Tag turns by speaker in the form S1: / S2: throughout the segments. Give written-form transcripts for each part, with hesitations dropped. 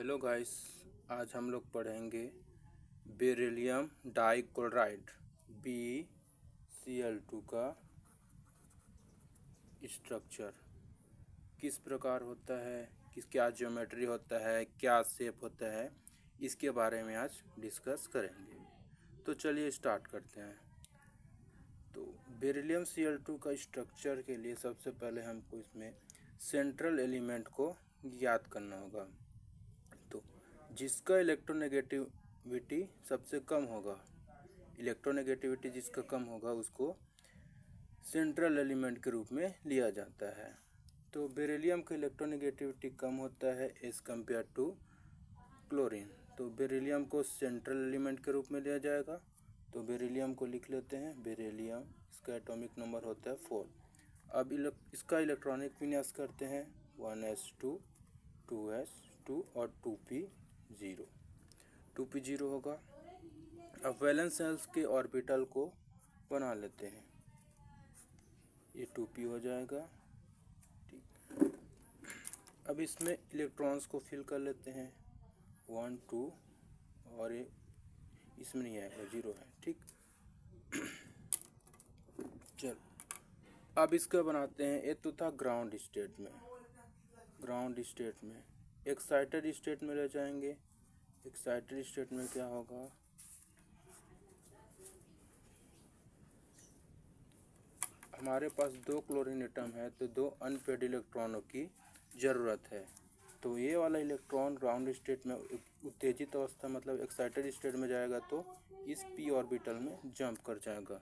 S1: Hello guys, आज हम लोग पढ़ेंगे बेरिलियम डाइक्लोराइड BeCl2 का स्ट्रक्चर किस प्रकार होता है, क्या ज्योमेट्री होता है, क्या शेप होता है, इसके बारे में आज डिस्कस करेंगे। तो चलिए स्टार्ट करते हैं। तो बेरिलियम Cl2 का स्ट्रक्चर के लिए सबसे पहले हमको इसमें सेंट्रल एलिमेंट को याद करना होगा। तो जिसका इलेक्ट्रोनेगेटिविटी सबसे कम होगा, इलेक्ट्रोनेगेटिविटी जिसका कम होगा उसको सेंट्रल एलिमेंट के रूप में लिया जाता है। तो बेरिलियम का इलेक्ट्रोनेगेटिविटी कम होता है एज़ कम्पेयर टू क्लोरीन। तो बेरिलियम को सेंट्रल एलिमेंट के रूप में लिया जाएगा। तो बेरिलियम को लिख लेते हैं। बेरिलियम, इसका एटॉमिक नंबर होता है 4। अब इसका इलेक्ट्रॉनिक विन्यास करते हैं 1s2 2s2 और 2p0। 2p0 होगा। अब वैलेंस शेल्स के ऑर्बिटल को बना लेते हैं। ये 2p हो जाएगा। ठीक, अब इसमें इलेक्ट्रॉन्स को फिल कर लेते हैं 1 2 और ये इसमें नहीं आएगा, 0 है। ठीक, चल अब इसका बनाते हैं। ये तो था ग्राउंड स्टेट में। ग्राउंड स्टेट में एक्साइटेड स्टेट में ले जाएंगे। एक्साइटेड स्टेट में क्या होगा, हमारे पास 2 क्लोरीन एटम है तो 2 अनपेड इलेक्ट्रॉनों की ज़रूरत है। तो ये वाला इलेक्ट्रॉन ग्राउंड स्टेट में उत्तेजित अवस्था मतलब एक्साइटेड स्टेट में जाएगा तो इस p ऑर्बिटल में जंप कर जाएगा।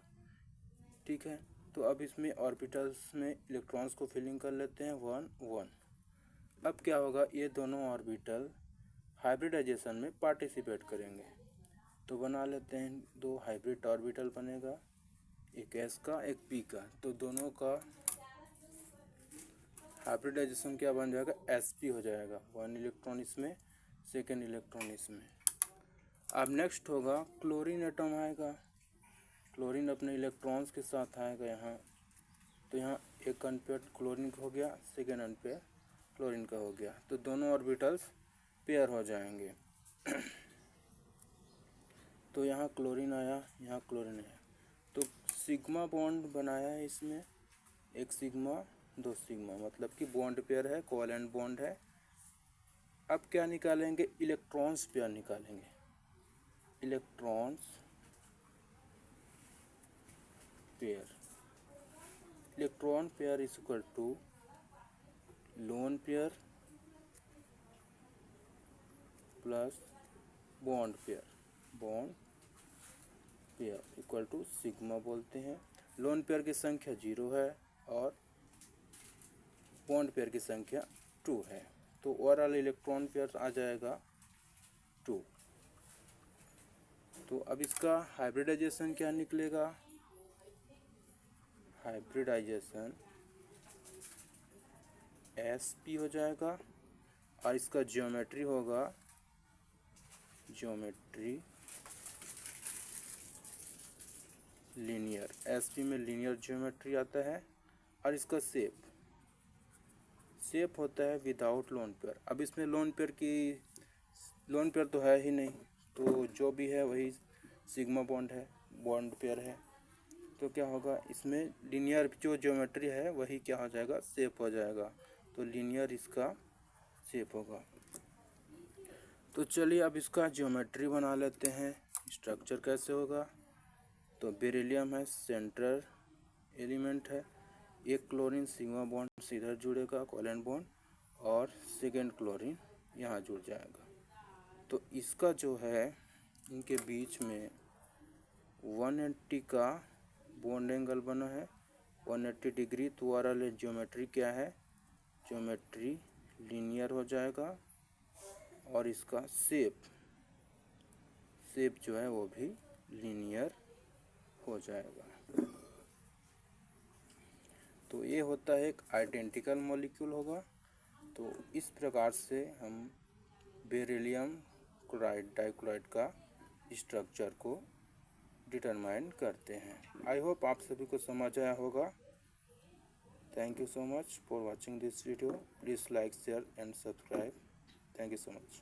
S1: ठीक है, तो अब इसमें ऑर्बिटल्स में इलेक्ट्रॉन्स को फिलिंग कर लेते हैं 1 1। अब क्या होगा, ये दोनों ऑर्बिटल हाइब्रिडाइजेशन में पार्टिसिपेट करेंगे। तो बना लेते हैं 2 हाइब्रिड ऑर्बिटल बनेगा, एक s का एक p का। तो दोनों का हाइब्रिडाइजेशन क्या बन जाएगा, sp हो जाएगा। 1 इलेक्ट्रॉन इसमें, सेकेंड इलेक्ट्रॉन इसमें। अब नेक्स्ट होगा क्लोरीन एटम आएगा। क्लोरीन अपने इलेक्ट्रॉन्स के साथ आएगा यहाँ। तो यहाँ एक अनपेयर क्लोरीन का हो गया, सेकेंड अनपेयर क्लोरीन का हो गया। तो दोनों ऑर्बिटल्स पेयर हो जाएंगे। तो यहाँ क्लोरीन आया, यहाँ क्लोरीन आया। तो सिग्मा बॉन्ड बनाया है इसमें, एक सिग्मा 2 सिग्मा, मतलब कि बॉन्ड पेयर है, कोवेलेंट बॉन्ड है। अब क्या निकालेंगे, इलेक्ट्रॉन्स पेयर निकालेंगे। Electrons pair, electron pair is equal to lone pair plus bond pair. Bond pair equal to sigma बोलते हैं। लोन पेयर की संख्या 0 है और बॉन्ड पेयर की संख्या 2 है। तो ओवरऑल इलेक्ट्रॉन पेयर आ जाएगा 2। तो अब इसका हाइब्रिडाइजेशन क्या निकलेगा, हाइब्रिडाइजेशन sp हो जाएगा। और इसका ज्योमेट्री होगा, ज्योमेट्री लीनियर। sp में लीनियर ज्योमेट्री आता है। और इसका शेप होता है विदाउट लोन पेयर। अब इसमें लोन पेयर तो है ही नहीं, तो जो भी है वही सिग्मा बॉन्ड है, बॉन्ड पेयर है। तो क्या होगा, इसमें लीनियर जो ज्योमेट्री है वही क्या हो जाएगा, शेप हो जाएगा। तो लीनियर इसका शेप होगा। तो चलिए अब इसका ज्योमेट्री बना लेते हैं। स्ट्रक्चर कैसे होगा, तो बेरिलियम है, सेंट्रल एलिमेंट है। एक क्लोरीन सिग्मा बॉन्ड सीधा जुड़ेगा, कोवेलेंट बॉन्ड, और सेकेंड क्लोरीन यहाँ जुड़ जाएगा। तो इसका जो है इनके बीच में 180 का बॉन्ड एंगल बना है, 180 डिग्री। तो ओवरऑल ज्योमेट्री क्या है, ज्योमेट्री लीनियर हो जाएगा। और इसका शेप जो है वो भी लीनियर हो जाएगा। तो ये होता है एक आइडेंटिकल मॉलिक्यूल होगा। तो इस प्रकार से हम बेरिलियम क्लोराइड डाइक्लोराइड का स्ट्रक्चर को डिटरमाइन करते हैं। आई होप आप सभी को समझ आया होगा। Thank you so much for watching this video. Please like, share and subscribe. Thank you so much.